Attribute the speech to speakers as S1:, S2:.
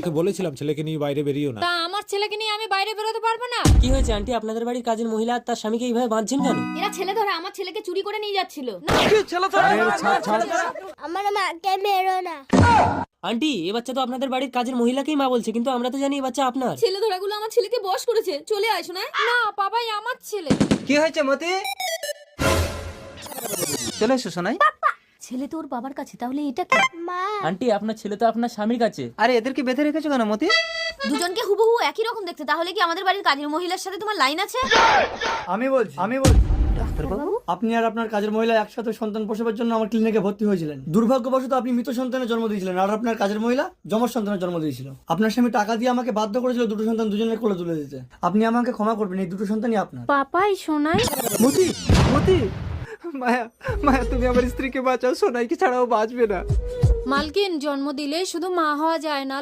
S1: ওকে বলেছিলাম ছেলেকে নিয়ে বাইরে বেরিয়েও না।
S2: তা আমার ছেলেকে নিয়ে আমি বাইরে বেরোতে পারবো না?
S3: কি হয়েছে আন্টি, আপনাদের বাড়ির কাজের মহিলা আর তার স্বামীকে এইভাবে বাঁধছেন কেন?
S2: এরা ছেলে ধরে আমার ছেলেকে চুরি করে নিয়ে যাচ্ছিল।
S4: আমার মাকে মেরো না।
S3: আন্টি, এ বাচ্চা তো আপনাদের বাড়ির কাজের মহিলাকেই মা বলছে, কিন্তু আমরা তো জানি এই বাচ্চা আপনার।
S2: ছেলে ধরাগুলো আমার ছেলেকে বশ করেছে। চলে আয় শোনা। না বাবাই আমার ছেলে।
S5: কি হয়েছে মতি? চলে এসো সোনাই।
S2: ছেলে তোর বাবার কাছে, তাহলে এটা কি?
S4: মা
S3: আন্টি, আপনার ছেলে তো আপনার স্বামীর কাছে।
S5: আরে এদেরকে বেঁধে রেখেছো কেন মতি?
S2: দুজনকে হুবহু একই রকম দেখতে, তাহলে কি আমাদের বাড়ির কাজের মহিলার সাথে তোমার লাইন আছে?
S6: আমি বলছি আপনি আর আপনার কাজের মহিলা একসাথে সন্তান প্রসবের জন্য আমার ক্লিনিকে ভর্তি হয়েছিলেন। দুর্ভাগ্যবশত আপনি মৃত সন্তানের জন্ম দিয়েছিলেন, আর আপনার কাজের মহিলা যমজ সন্তানের জন্ম দিয়েছিল। আপনার স্বামী টাকা দিয়ে আমাকে বাধ্য করেছিল দুটো সন্তান দুজনের কোলে তুলে দিতে। আপনি আমাকে ক্ষমা করবেন, এই দুটো সন্তানই আপনার।
S2: পাপাই শোনাই।
S5: মতি, মতি, মায়া, মায়া তুমি আমার স্ত্রীকে বাঁচাও, সোনাইকে ছাড়াও বাঁচবে না।
S2: মালকিন, জন্ম দিলে শুধু মা হওয়া যায় না।